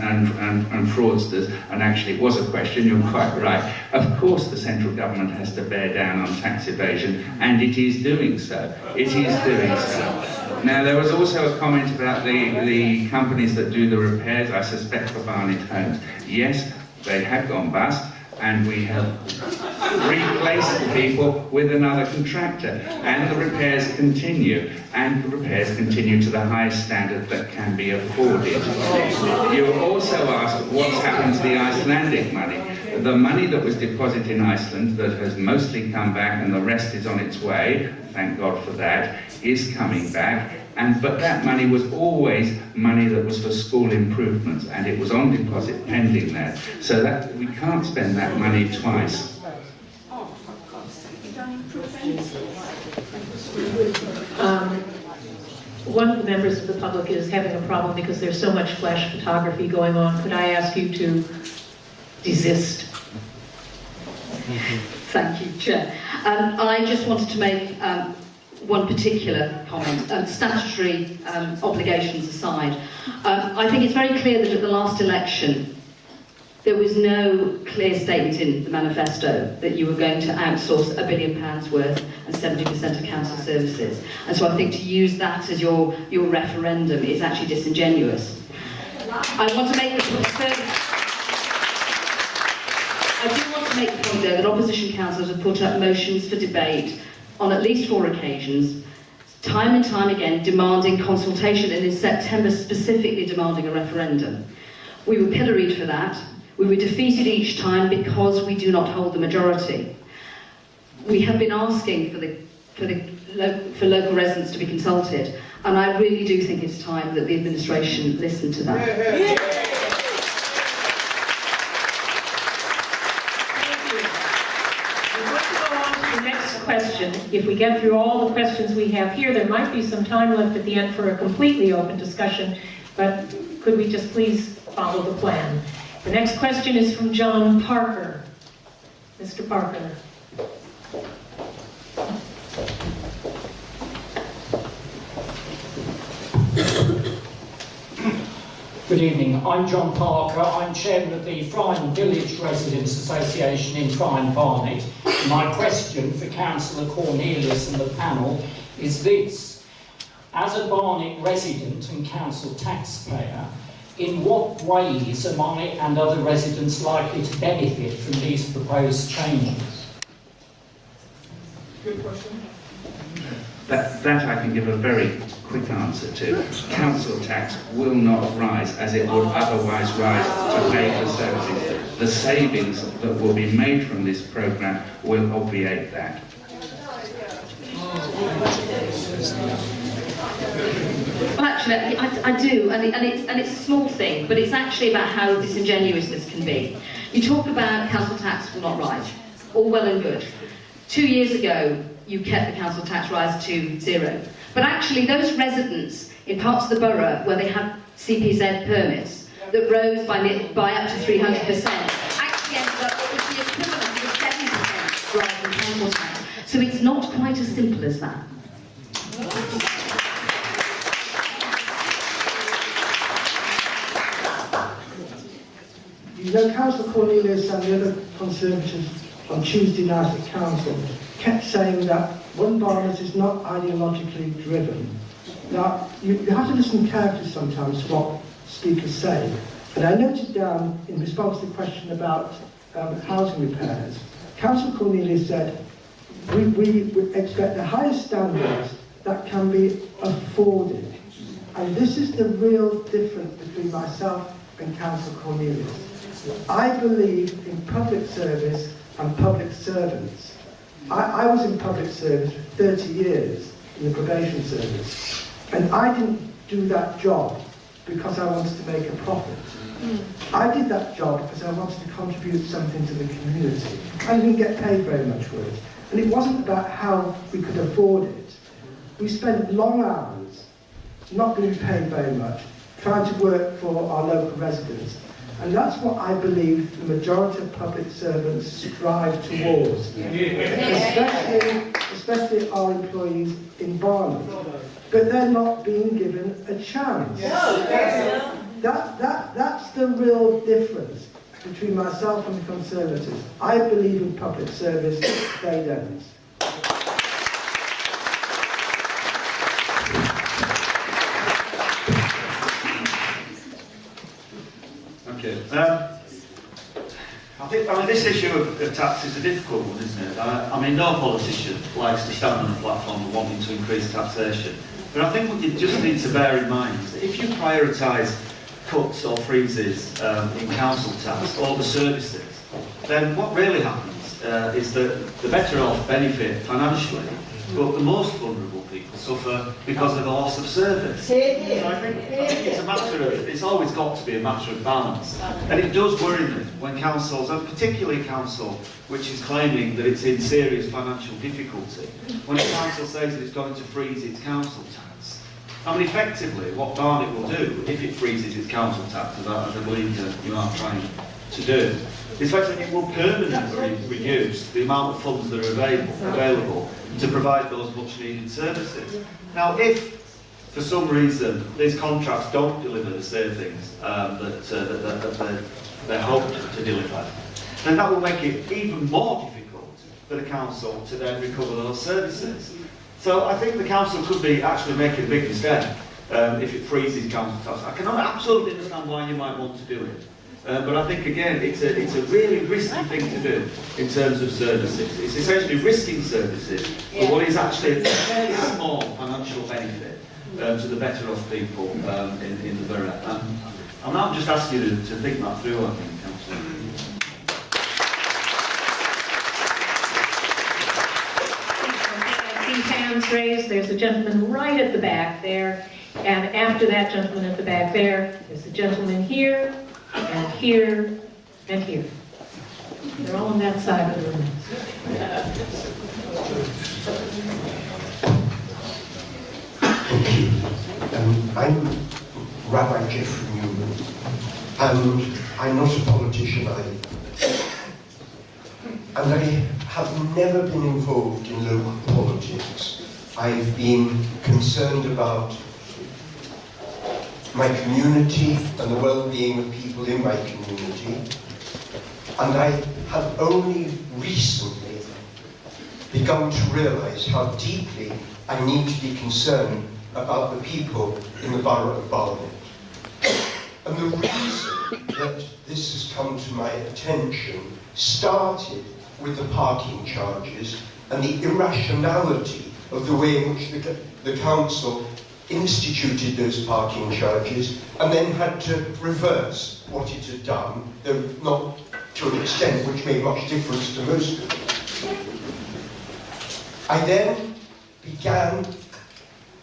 fraudsters, and actually it was a question, you're quite right. Of course the central government has to bear down on tax evasion, and it is doing so. It is doing so. Now, there was also a comment about the companies that do the repairs, I suspect for Barnet Homes. Yes, they have gone bust, and we have replaced the people with another contractor, and the repairs continue, and the repairs continue to the highest standard that can be afforded. You also asked what's happened to the Icelandic money. The money that was deposited in Iceland that has mostly come back and the rest is on its way, thank God for that, is coming back. But that money was always money that was for school improvements, and it was on deposit pending there. So that we can't spend that money twice. One of the members of the public is having a problem because there's so much flash photography going on. Could I ask you to desist? Thank you, Chair. I just wanted to make one particular comment, statutory obligations aside. I think it's very clear that at the last election, There was no clear statement in the manifesto that you were going to outsource £1 billion worth and 70% of council services. And so I think to use that as your referendum is actually disingenuous. I want to make the point, though, that opposition councillors have put up motions for debate on at least 4 occasions, time and time again, demanding consultation, and in September specifically demanding a referendum. We were pilloried for that. We were defeated each time because we do not hold the majority. We have been asking for local residents to be consulted, and I really do think it's time that the administration listen to that. Question. If we get through all the questions we have here, there might be some time left at the end for a completely open discussion, but could we just please follow the plan? The next question is from John Parker. Mr. Parker. Good evening, I'm John Parker. I'm chairman of the Fryne Village Residents Association in Fryne, Barnet. My question for Councillor Cornelius and the panel is this. As a Barnet resident and council taxpayer, in what ways am I and other residents likely to benefit from these proposed changes? Good question. That I can give a very quick answer to. Council tax will not rise as it would otherwise rise to pay for services. The savings that will be made from this programme will obviate that. Well, actually, I do, and it's a small thing, but it's actually about how disingenuous this can be. You talk about council tax will not rise. All well and good. 2 years ago, you kept the council tax rise to 0. But actually, those residents in parts of the borough where they have CPZ permits that rose by up to 300% actually ended up with the equivalent of a 7% rise in council tax. So it's not quite as simple as that. You know, Councillor Cornelius and the other Conservatives on Tuesday night at Council kept saying that One Barnet is not ideologically driven. Now, you have to listen carefully sometimes to what speakers say. And I noted down, in response to the question about housing repairs, Councillor Cornelius said, we expect the highest standards that can be afforded. And this is the real difference between myself and Councillor Cornelius. I believe in public service and public servants. I was in public service for 30 years in the probation service, and I didn't do that job because I wanted to make a profit. I did that job because I wanted to contribute something to the community. I didn't get paid very much for it, and it wasn't about how we could afford it. We spent long hours, not being paid very much, trying to work for our local residents. And that's what I believe the majority of public servants strive towards, especially our employees in Barnet. But they're not being given a chance. That's the real difference between myself and the Conservatives. I believe in public service, they don't. I think this issue of tax is a difficult one, isn't it? I mean, no politician likes to stand on a platform wanting to increase taxation. But I think what you just need to bear in mind is that if you prioritise cuts or freezes in council tax over services, then what really happens is that the better off benefit financially, but the most vulnerable people suffer because of the loss of service. So I think it's a matter of, it's always got to be a matter of balance. And it does worry me when councils, and particularly council which is claiming that it's in serious financial difficulty, when a council says that it's going to freeze its council tax. I mean, effectively, what Barnet will do, if it freezes its council tax, as I believe that you are trying to do, is effectively it will permanently reduce the amount of funds that are available to provide those much needed services. Now, if for some reason these contracts don't deliver the savings that they're hoped to deliver, then that will make it even more difficult for the council to then recover those services. So I think the council could be actually making a big mistake if it freezes council tax. I can absolutely understand why you might want to do it. But I think, again, it's a really risky thing to do in terms of services. It's essentially risking services for what is actually a fairly small financial benefit to the better off people in the borough. And I'm just asking you to think that through, I think, Councillor. I see hands raised. There's a gentleman right at the back there. And after that gentleman at the back there's a gentleman here, and here, and here. They're all on that side of the room. Thank you. I'm Rabbi Jeffrey Newman, and I'm not a politician either. And I have never been involved in local politics. I've been concerned about my community and the well-being of people in my community. And I have only recently begun to realise how deeply I need to be concerned about the people in the borough of Barnet. And the reason that this has come to my attention started with the parking charges and the irrationality of the way in which the council instituted those parking charges and then had to reverse what it had done, though not to an extent which made much difference to most of it. I then began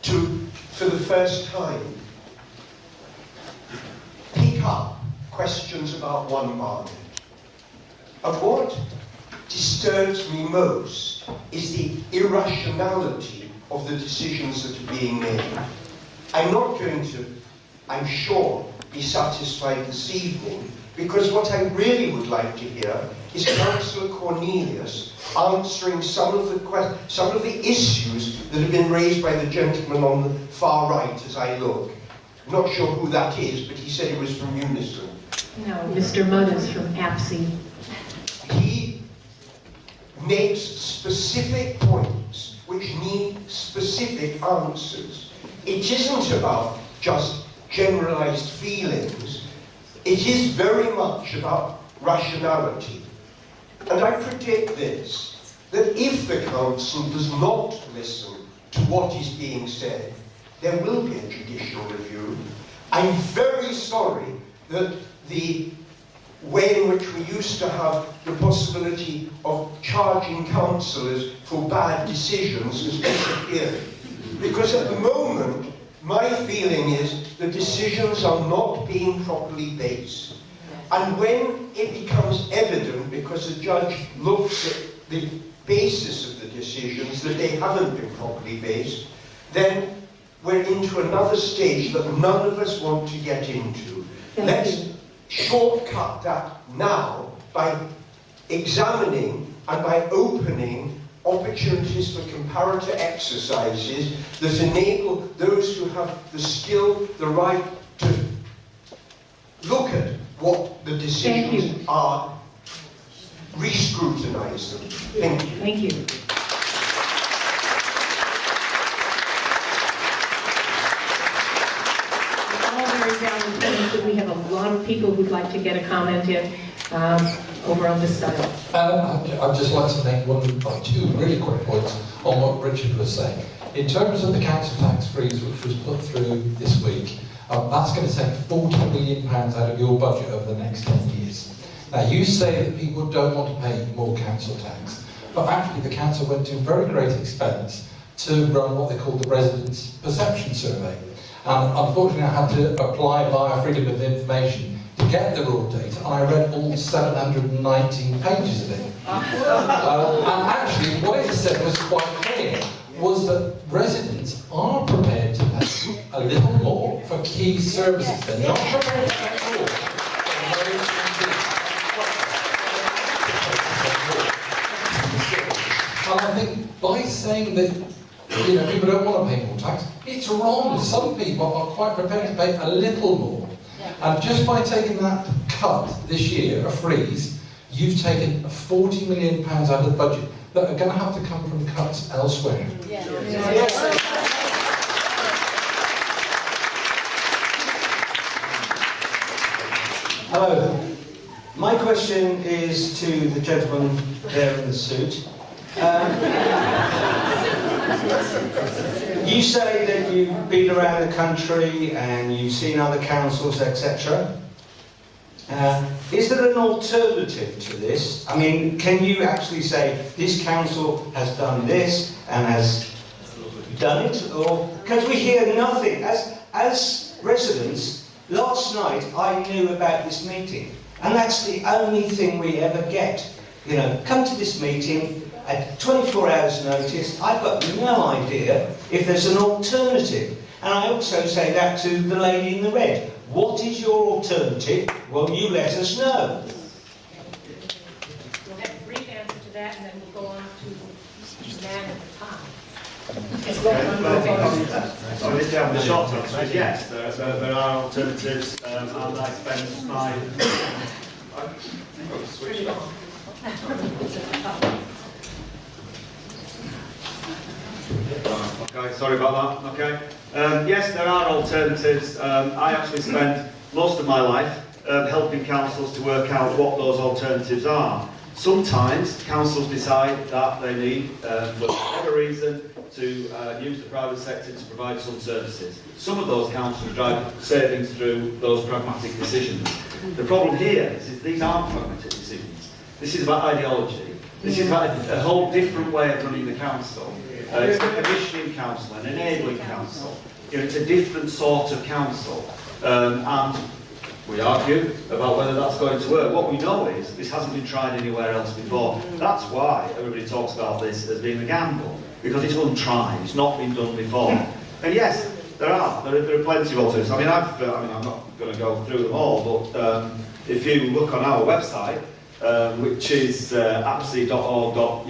to, for the first time, pick up questions about one Barnet. And what disturbs me most is the irrationality of the decisions that are being made. I'm not going to, I'm sure, be satisfied this evening, because what I really would like to hear is Councillor Cornelius answering some of the issues that have been raised by the gentleman on the far right as I look. I'm not sure who that is, but he said he was from Unison. No, Mr. Mudd is from APSI. He makes specific points which need specific answers. It isn't about just generalised feelings. It is very much about rationality. And I predict this, that if the council does not listen to what is being said, there will be a judicial review. I'm very sorry that the way in which we used to have the possibility of charging councillors for bad decisions has disappeared. Because at the moment, my feeling is the decisions are not being properly based. And when it becomes evident, because the judge looks at the basis of the decisions, that they haven't been properly based, then we're into another stage that none of us want to get into. Let's shortcut that now by examining and by opening opportunities for comparator exercises that enable those who have the skill, the right to look at what the decisions are, re-scrutinise them. Thank you. Thank you. We have a lot of people who'd like to get a comment in over on this side. I'd just like to make one or two really quick points on what Richard was saying. In terms of the council tax freeze which was put through this week, that's going to take £40 million out of your budget over the next 10 years. Now you say that people don't want to pay more council tax, but actually the council went to very great expense to run what they call the Residents' Perception Survey. And unfortunately, I had to apply via Freedom of Information to get the raw data, and I read all 719 pages of it. And actually, what it said was quite clear, was that residents are prepared to pay a little more for key services. They're not prepared to pay more. And I think by saying that You know, people don't want to pay more tax. It's wrong. Some people are quite prepared to pay a little more. And just by taking that cut this year, a freeze, you've taken £40 million out of the budget that are going to have to come from cuts elsewhere. Hello. My question is to the gentleman there in the suit. You say that you've been around the country and you've seen other councils, etc. Is there an alternative to this? I mean, can you actually say this council has done this and has done it? Or because we hear nothing. As residents, last night I knew about this meeting, and that's the only thing we ever get. You know, come to this meeting. At 24 hours notice, I've got no idea if there's an alternative. And I also say that to the lady in the red. What is your alternative? Will you let us know? We'll have a brief answer to that, and then we'll go on to the man at the top. So the short answer is yes, there are alternatives, and I spend my... switch it on. Okay, sorry about that. Okay. Yes, there are alternatives. I actually spent most of my life helping councils to work out what those alternatives are. Sometimes councils decide that they need, for whatever reason, to use the private sector to provide some services. Some of those councils drive savings through those pragmatic decisions. The problem here is these aren't pragmatic decisions. This is about ideology. This is about a whole different way of running the council. It's a commissioning council, an enabling council. You know, it's a different sort of council. And we argue about whether that's going to work. What we know is this hasn't been tried anywhere else before. That's why everybody talks about this as being a gamble, because it's untried, it's not been done before. And yes, there are plenty of alternatives. I mean, I'm not going to go through them all, but if you look on our website, which is apsi.org.uk,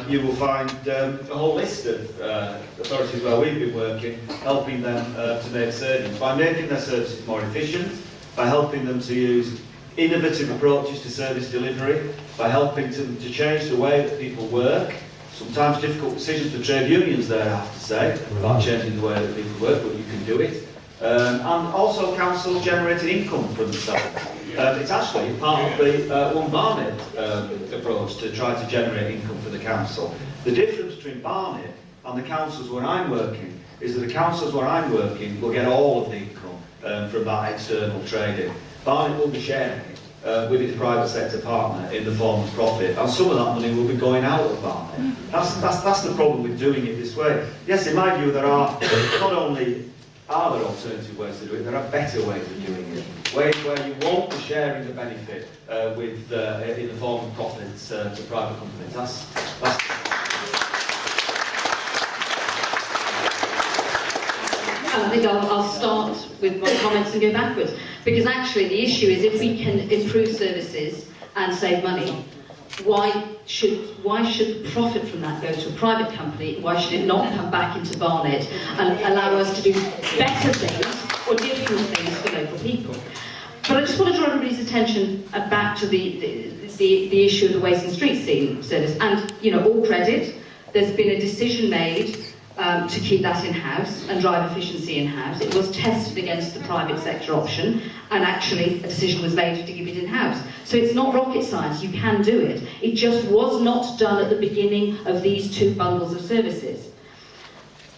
you will find a whole list of authorities where we've been working, helping them to make savings, by making their services more efficient, by helping them to use innovative approaches to service delivery, by helping them to change the way that people work. Sometimes difficult decisions for trade unions there, I have to say, about changing the way that people work, but you can do it. And also councils generating income for themselves. It's actually part of the One Barnet approach to try to generate income for the council. The difference between Barnet and the councils where I'm working is that the councils where I'm working will get all of the income from that external trading. Barnet will be sharing it with its private sector partner in the form of profit, and some of that money will be going out of Barnet. That's the problem with doing it this way. Yes, in my view, there are not only are there alternative ways to do it, there are better ways of doing it. Ways where you won't be sharing the benefit in the form of profits to private companies. That's I think I'll start with my comments and go backwards. Because actually the issue is if we can improve services and save money, why should the profit from that go to a private company? Why should it not come back into Barnet and allow us to do better things or different things for local people? But I just want to draw everybody's attention back to the issue of the waste and street scene service. And, you know, all credit, there's been a decision made to keep that in-house and drive efficiency in-house. It was tested against the private sector option, and actually a decision was made to keep it in-house. So it's not rocket science, you can do it. It just was not done at the beginning of these two bundles of services.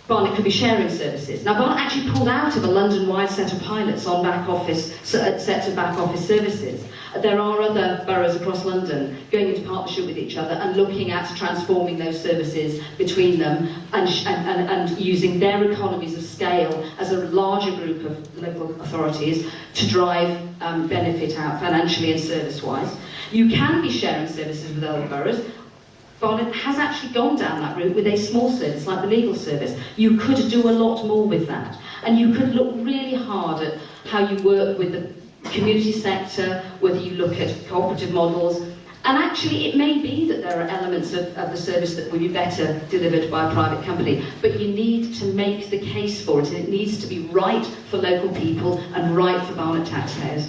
Barnet could be sharing services. Now, Barnet actually pulled out of a London-wide set of pilots on back office services. There are other boroughs across London going into partnership with each other and looking at transforming those services between them and using their economies of scale as a larger group of local authorities to drive benefit out financially and service-wise. You can be sharing services with other boroughs. Barnet has actually gone down that route with a small service like the legal service. You could do a lot more with that. And you could look really hard at how you work with the community sector, whether you look at cooperative models, And actually, it may be that there are elements of the service that would be better delivered by a private company, but you need to make the case for it, and it needs to be right for local people and right for Barnet taxpayers.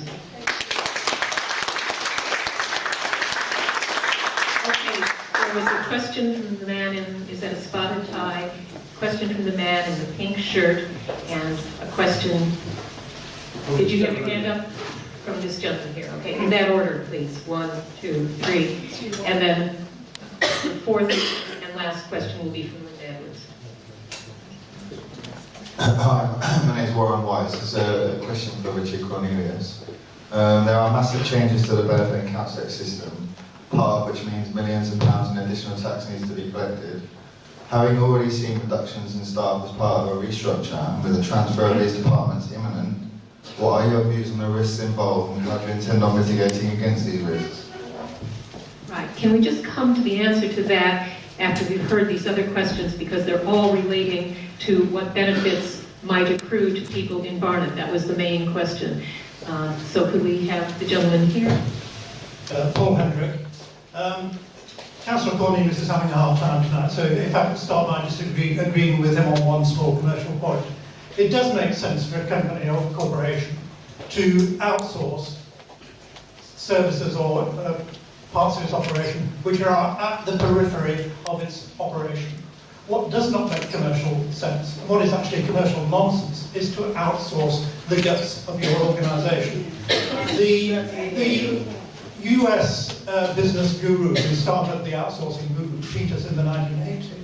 Okay, there was a question from the man in, is that a spotted tie? Question from the man in the pink shirt, and a question, did you have your hand up? From this gentleman here, okay, in that order, please. 1, 2, 3, and then the fourth and last question will be from Linda Edwards. Hi, my name is Warren Weiss. It's a question for Richard Cornelius. There are massive changes to the benefit and council tax system, part of which means millions of pounds in additional tax needs to be collected. Having already seen reductions in staff as part of a restructure, and with the transfer of these departments imminent, what are your views on the risks involved, and how do you intend on mitigating against these risks? Right, can we just come to the answer to that after we've heard these other questions, because they're all relating to what benefits might accrue to people in Barnet. That was the main question. So could we have the gentleman here? Paul Hendrick. Councillor Cornelius is having a hard time tonight, so if I could start by just agreeing with him on one small commercial point. It does make sense for a company or a corporation to outsource services or parts of its operation which are at the periphery of its operation. What does not make commercial sense, and what is actually commercial nonsense, is to outsource the guts of your organisation. The US business guru who started the outsourcing movement, Peters, in the 1980s,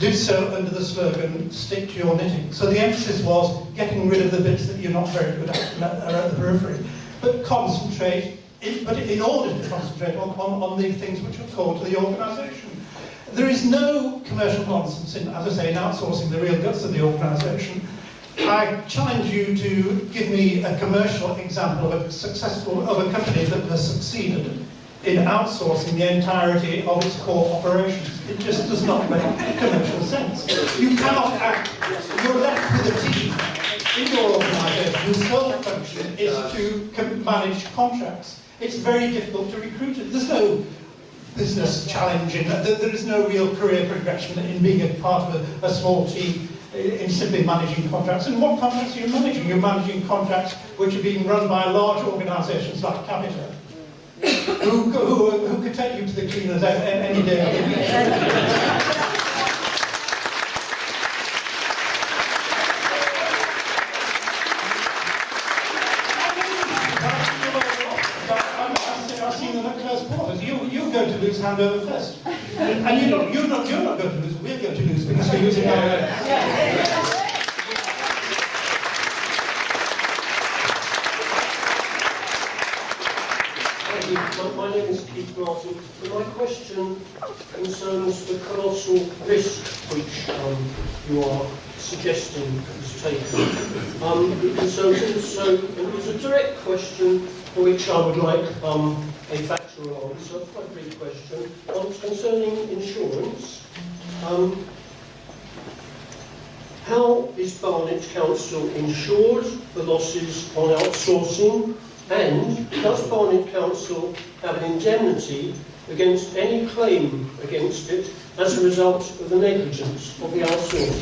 did so under the slogan, stick to your knitting. So the emphasis was getting rid of the bits that you're not very good at, that are at the periphery, but concentrate, in order to concentrate on the things which are core to the organisation. There is no commercial nonsense in, as I say, in outsourcing the real guts of the organisation. I challenge you to give me a commercial example of a company that has succeeded in outsourcing the entirety of its core operations. It just does not make commercial sense. You cannot act, you're left with a team in your organisation whose sole function is to manage contracts. It's very difficult to recruit it. There's no business challenge in that. There is no real career progression in being a part of a small team in simply managing contracts. And what contracts are you managing? You're managing contracts which are being run by large organisations like Capita, who could take you to the cleaners any day of the week. I've seen them at close quarters. You're going to lose hand over fist. And you're not going to lose, we're going to lose because we're using our My name is Keith Martin, and my question concerns the colossal risk which you are suggesting is taken. It's a direct question for which I would like a factual answer, quite a brief question, concerning insurance. How is Barnet Council insured for losses on outsourcing? And does Barnet Council have an indemnity against any claim against it as a result of the negligence of the outsourcing?